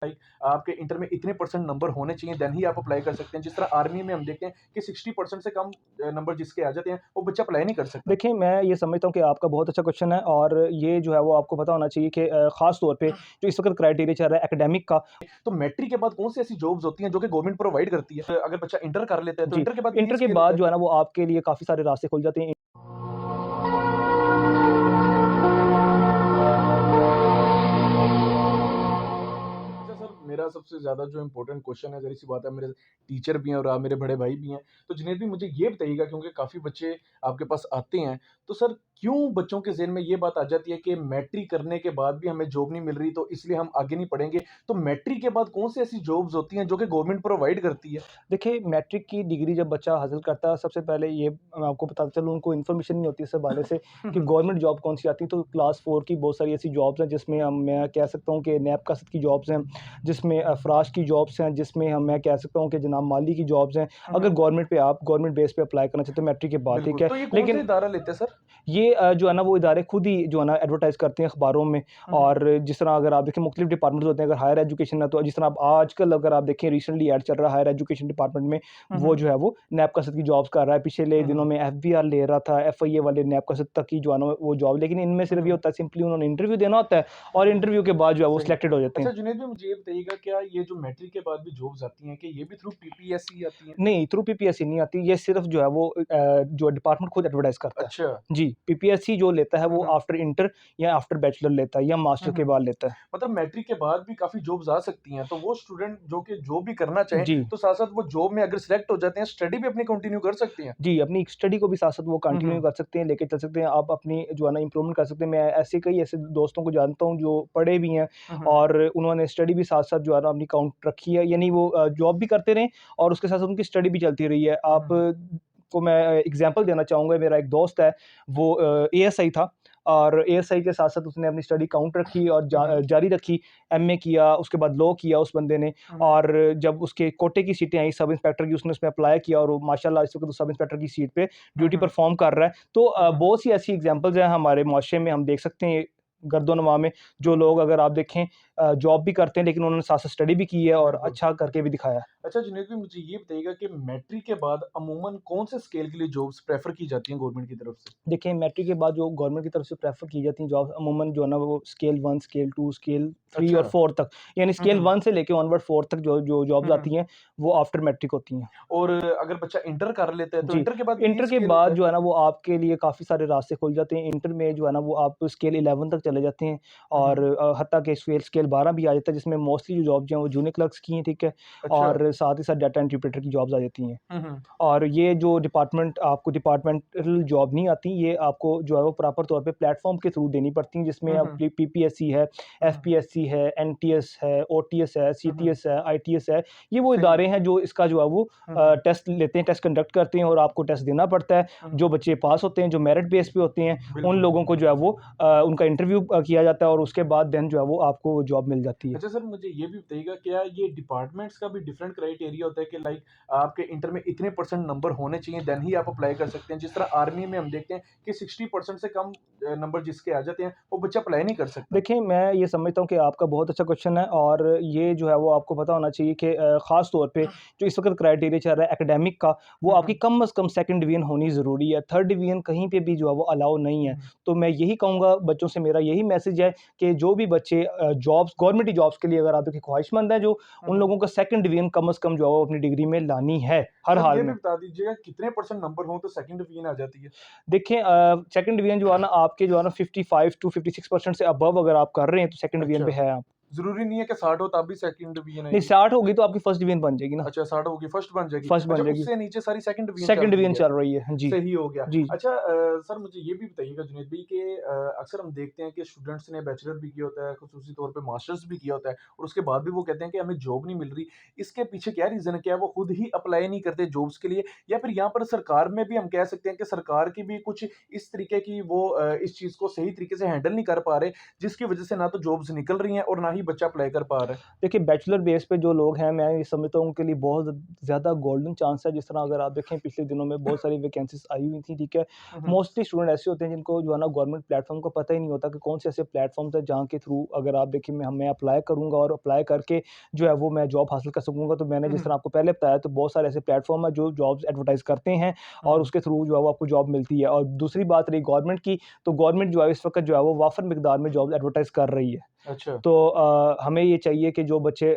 Like आपके inter में इतने परसेंट नंबर होने चाहिए देन ही आप अप्लाई कर सकते हैं। जिस तरह आर्मी में हम देखते हैं कि 60% से कम नंबर जिसके आ जाते हैं, वो बच्चा अप्लाई नहीं कर सकता। देखिए, मैं ये समझता हूँ कि आपका बहुत अच्छा क्वेश्चन है और ये जो है वो आपको पता होना चाहिए कि ख़ास तौर पे जो इस वक़्त क्राइटेरिया चल रहा है एकेडमिक का। तो मैट्रिक के बाद कौन-सी ऐसी जॉब्स होती हैं जो कि गवर्नमेंट प्रोवाइड करती है? अगर बच्चा इंटर कर लेता है, तो जी, इंटर के बाद यही इंटर के स्किल होता बाद है? जो है ना वो आपके लिए काफ़ी सारे रास्ते खुल जाते हैं। अच्छा सर, मेरा सबसे ज़्यादा जो इम्पोर्टेंट क्वेश्चन है, ज़ाहिर-सी बात है मेरे टीचर भी हैं और आप मेरे बड़े भाई भी हैं। तो जुनैद भी मुझे ये बताइएगा क्योंकि काफ़ी बच्चे आपके पास आते हैं, तो सर क्यों बच्चों के ज़हन में ये बात आ जाती है कि मैट्रिक करने के बाद भी हमें जॉब नहीं मिल रही तो इसलिए हम आगे नहीं पढ़ेंगे। तो मैट्रिक के बाद कौन-सी ऐसी जॉब्स होती हैं जो कि गवर्नमेंट प्रोवाइड करती है? देखिए, मैट्रिक की डिग्री जब बच्चा हासिल करता है, सबसे पहले ये मैं आपको बताता चलूँ, उनको इन्फॉर्मेशन नहीं होती इस हवाले से कि गवर्नमेंट जॉब कौन-सी आती है। तो क्लास 4 की बहुत सारी ऐसी जॉब्स हैं जिसमें मैं कह सकता हूँ कि नैब कासत की जॉब्स हैं, जिसमें फ़राश की जॉब्स हैं, जिसमें मैं कह सकता हूँ कि जनाब माली की जॉब्स हैं। हुँ, अगर हुँ। आप गवर्नमेंट बेस पे अप्लाई करना चाहते हो मैट्रिक के बाद, बिल्कुल, ठीक है। तो ये कौन-सा लेकिन इदारा लेते हैं सर? ये जो है ना वो इदारे खुद ही जो है ना एडवर्टाइज़ करते हैं अखबारों में। हुँ, हुँ। और जिस तरह अगर आप देखें मुख्तलिफ डिपार्टमेंट्स होते हैं, अगर हायर एजुकेशन है तो जिस तरह आप आजकल अगर आप देखें रिसेंटली ऐड चल रहा है हायर एजुकेशन डिपार्टमेंट में, हुँ, वो हुँ। जो है वो नैब कासत की जॉब्स कर रहा है। पिछले हुँ, दिनों हुँ। में एफबीआर ले रहा था, एफआईए वाले नैब कासत तक की जो है ना वो जॉब, लेकिन इनमें हुँ, सिर्फ ये हुँ। होता है सिंपली उन्होंने इंटरव्यू देना होता है और इंटरव्यू के बाद जो है वो सही। सिलेक्टेड हो जाते अच्छा हैं। जुनैद भाई मुझे ये बताइएगा क्या ये जो मैट्रिक के बाद भी जॉब्स आती हैं, क्या ये भी थ्रू पीपीएससी आती हैं? नहीं, थ्रू पीपीएससी नहीं आती, ये सिर्फ़ जो है वो जो डिपार्टमेंट खुद एडवर्टाइज़ करता है। अच्छा। जी, पीपीएससी जो लेता है हुँ, वो हुँ। आफ्टर इंटर या आफ्टर बैचलर लेता है या हुँ, मास्टर के हुँ। बाद लेता है। मतलब मैट्रिक के बाद भी काफ़ी जॉब्स आ सकती हैं, तो वो स्टूडेंट जो कि जॉब भी करना चाहें, जी। तो साथ-साथ वो जॉब में अगर सिलेक्ट हो जाते हैं, स्टडी भी अपनी कंटिन्यू कर सकते हैं? जी, अपनी स्टडी को भी साथ-साथ वो हुँ, कंटिन्यू हुँ। कर सकते हैं, लेके चल सकते हैं। आप अपनी जो है ना इम्प्रूवमेंट कर सकते हैं। मैं ऐसे कई ऐसे दोस्तों को जानता हूँ जो पढ़े भी हैं हुँ, हुँ। और उन्होंने स्टडी भी साथ-साथ जो है ना अपनी काउंट रखी है। यानी वो जॉब भी करते रहे और उसके साथ-साथ उनकी स्टडी भी चलती रही है। हुँ, आप हुँ। को मैं एग्ज़ाम्पल देना चाहूँगा, मेरा एक दोस्त है, वो एएसआई था और एएसआई के साथ-साथ उसने अपनी स्टडी काउंट रखी और हुँ, हुँ। जारी रखी। एमए किया, उसके बाद लॉ किया उस बंदे ने। हुँ, हुँ। और जब उसके कोटे की सीटें आई सब इंस्पेक्टर की, उसने उसमें अप्लाई किया और वो माशाल्लाह इस वक़्त वो सब इंस्पेक्टर की सीट पे हुँ, ड्यूटी हुँ। परफ़ॉर्म कर रहा है। तो हुँ, हुँ। बहुत सी ऐसी एग्ज़ाम्पल्स हैं हमारे मुआशरे में, हम देख सकते हैं गर्दो-नमा में, जो हुँ, हुँ। लोग अगर आप देखें जॉब भी करते हैं लेकिन उन्होंने साथ-साथ स्टडी भी की है और बिल्कुल। अच्छा करके भी दिखाया है। अच्छा जुनैद भाई मुझे ये बताइएगा कि मैट्रिक के बाद अमूमन कौन से स्केल के लिए जॉब्स प्रेफ़र की जाती हैं गवर्नमेंट की तरफ से? देखिए, मैट्रिक के बाद जो गवर्नमेंट की तरफ से प्रेफ़र की जाती हैं जॉब्स अमूमन जो है ना वो स्केल 1, स्केल 2, स्केल 3 अच्छा। और 4 तक, यानी हुँ, स्केल हुँ। 1 से लेके ऑनवर्ड 4 तक जो जो हुँ, जॉब्स हुँ। आती हैं, वो आफ्टर मैट्रिक होती हैं। और अगर बच्चा इंटर कर लेता है, तो जी, इंटर के बाद भी यही इंटर के स्केल होता बाद है? जो है ना वो आपके लिए काफ़ी सारे रास्ते खुल जाते हैं। इंटर में जो है ना वो आप स्केल 11 तक चले जाते हैं हुँ, और हुँ। हत्ता कि स्केल स्केल 12 भी आ जाता है, जिसमें मोस्टली जो जॉब्स हैं वो जूनियर क्लर्क्स की हैं, ठीक है? अच्छा। और साथ ही साथ डाटा इंटरप्रेटर की जॉब्स आ जाती हैं। हुँ, हुँ। और ये जो डिपार्टमेंट आपको डिपार्टमेंटल जॉब नहीं आती, ये आपको जो है वो प्रॉपर तौर पे प्लेटफ़ॉर्म के थ्रू देनी पड़ती हैं, जिसमें हुँ, आप हुँ। पीपीएससी है, हुँ, हुँ। एफपीएससी है, एनटीएस है, ओटीएस है, हुँ, हुँ। सीटीएस है, आईटीएस है। ये वो सही। इदारे हैं जो इसका जो है वो हुँ, हुँ। टेस्ट लेते हैं, टेस्ट कंडक्ट करते हैं और आपको टेस्ट देना पड़ता है। हुँ, जो हुँ। बच्चे पास होते हैं, जो मेरिट बेस पे होते हैं, उन बिल्कुल। लोगों को जो है वो उनका इंटरव्यू किया जाता है और उसके बाद देन जो है वो आपको जॉब मिल जाती है। अच्छा सर मुझे ये भी बताइएगा क्या ये डिपार्टमेंट्स का भी डिफरेंट क्राइटेरिया होता है कि लाइक आपके इंटर में इतने परसेंट नंबर होने चाहिए देन ही आप अप्लाई कर सकते हैं। जिस तरह आर्मी में हम देखते हैं कि 60% से कम नंबर जिसके आ जाते हैं, वो बच्चा अप्लाई नहीं कर सकता। देखिए, मैं ये समझता हूँ कि आपका बहुत अच्छा क्वेश्चन है और ये जो है वो आपको पता होना चाहिए कि ख़ास तौर पे जो इस वक़्त क्राइटेरिया चल रहा है एकेडमिक का, वो हुँ, आपकी हुँ। कम से कम सेकंड डिवीज़न होनी ज़रूरी है। थर्ड डिवीज़न कहीं पे भी जो है वो अलाउ नहीं हुँ, है। हुँ। तो मैं यही कहूँगा बच्चों से, मेरा यही मैसेज है कि जो भी बच्चे जॉब्स गवर्नमेंट जॉब्स के लिए अगर आप देखिए ख्वाहिशमंद हैं जो, हुँ, उन हुँ। लोगों को सेकंड डिवीज़न कम से कम जो है वो अपनी डिग्री में लानी है, तो हर सर हाल ये भी में। बता दीजिएगा कितने परसेंट नंबर हों तो सेकंड डिवीजन आ जाती है? देखिए सेकंड डिवीज़न जो है ना आपके जो है ना 55 टू 56% से अबव अगर आप कर रहे हैं, तो सेकंड डिवीज़न अच्छा। पे है आप। ज़रूरी नहीं है कि 60 हो तब भी सेकंड डिवीजन नहीं, आएगी? 60 होगी तो आपकी फर्स्ट डिवीज़न बन जाएगी ना। अच्छा 60 होगी, फर्स्ट बन जाएगी। फर्स्ट अच्छा बन जाएगी। उससे नीचे सारी सेकंड डिवीजन चल सेकंड रही डिवीज़न है। चल रही है। जी। सही हो गया। जी। अच्छा सर मुझे ये भी बताइएगा जुनैद भाई कि अक्सर हम देखते हैं कि स्टूडेंट्स ने बैचलर भी किया होता है, ख़ुसूसी तौर पे मास्टर्स भी किया होता है और उसके बाद भी वो कहते हैं कि हमें जॉब नहीं मिल रही। इसके पीछे क्या रीज़न है? क्या वो खुद ही अप्लाई नहीं करते जॉब्स के लिए या फिर यहाँ पर सरकार में भी हम कह सकते हैं कि सरकार की भी कुछ इस तरीके की वो इस चीज़ को सही तरीके से हैंडल नहीं कर पा रहे, जिसकी वज़ह से ना तो जॉब्स निकल रही हैं और ना ही ही बच्चा अप्लाई कर पा रहा है? देखिए, बैचलर बेस पे जो लोग हैं, मैं ये समझता हूँ उनके लिए बहुत ज़्यादा गोल्डन चांस है। जिस तरह अगर आप देखें पिछले दिनों में बहुत सारी वैकेंसीज़ आई हुई थी, ठीक है? हुँ, हुँ। मोस्टली स्टूडेंट ऐसे होते हैं जिनको जो है ना गवर्नमेंट प्लेटफ़ॉर्म का पता ही नहीं होता कि कौन से ऐसे प्लेटफ़ॉर्म्स हैं जहाँ के थ्रू अगर आप देखिए मैं अप्लाई करूँगा और अप्लाई करके जो है वो मैं जॉब हासिल कर सकूँगा। तो मैंने हुँ, जिस हुँ। तरह आपको पहले बताया तो बहुत सारे ऐसे प्लेटफ़ॉर्म हैं जो जॉब्स एडवर्टाइज़ करते हैं हुँ, और हुँ। उसके थ्रू जो है वो आपको जॉब मिलती है। और दूसरी बात रही गवर्नमेंट की, तो गवर्नमेंट जो है इस वक़्त जो है वो वाफ़र मिकदार में जॉब्स एडवर्टाइज़ कर रही है। अच्छा। तो हमें ये चाहिए कि जो बच्चे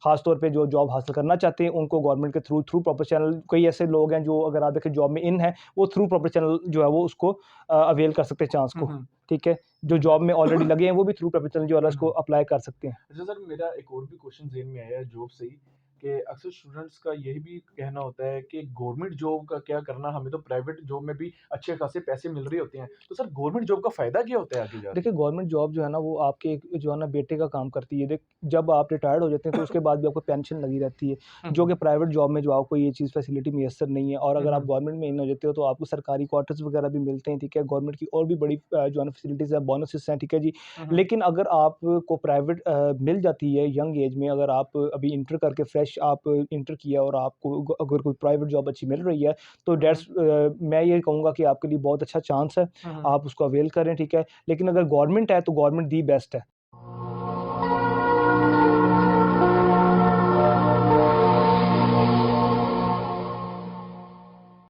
ख़ास तौर पे जो जॉब हासिल करना चाहते हैं, उनको गवर्नमेंट के थ्रू थ्रू प्रॉपर चैनल कई ऐसे लोग हैं जो अगर आप देखें जॉब में इन हैं, वो थ्रू प्रॉपर चैनल जो है वो उसको अवेल कर सकते हैं चांस हुँ, को, हुँ। ठीक है? जो अच्छा। जॉब में ऑलरेडी लगे हैं, वो भी थ्रू प्रॉपर चैनल जो है ना हुँ, उसको हुँ। अप्लाई कर सकते हैं। अच्छा सर, मेरा एक और भी क्वेश्चन ज़हन में आया है जॉब से ही, कि अक्सर स्टूडेंट्स का यही भी कहना होता है कि गवर्नमेंट जॉब का क्या करना, हमें तो प्राइवेट जॉब में भी अच्छे खासे पैसे मिल रहे होते हैं। तो सर गवर्नमेंट जॉब का फ़ायदा क्या होता है आगे जाके? देखिए, गवर्नमेंट जॉब जो है ना, वो आपके एक जो है ना बेटे का काम करती है। जब आप रिटायर्ड हो जाते हैं, तो उसके बाद भी आपको पेंशन लगी रहती है, हुँ, जो हुँ। कि प्राइवेट जॉब में जो आपको ये चीज़ फैसिलिटी मुयस्सर नहीं है। और हुँ, अगर आप हुँ। गवर्नमेंट में इन हो जाते हो, तो आपको सरकारी क्वार्टर्स वगैरह भी मिलते हैं, ठीक है? गवर्नमेंट की और भी बड़ी जो है ना फैसिलिटीज़ हैं, बोनसेस हैं, ठीक है जी? हुँ, हुँ। लेकिन अगर आपको प्राइवेट मिल जाती है यंग एज में, अगर आप अभी इंटर करके फ्रेश आप इंटर किया और आपको अगर कोई प्राइवेट जॉब अच्छी मिल रही है, तो हुँ, हुँ। मैं ये कहूँगा कि आपके लिए बहुत अच्छा चांस है, हुँ, हुँ। आप उसको अवेल करें, ठीक है? लेकिन अगर गवर्नमेंट है तो गवर्नमेंट दी बेस्ट है।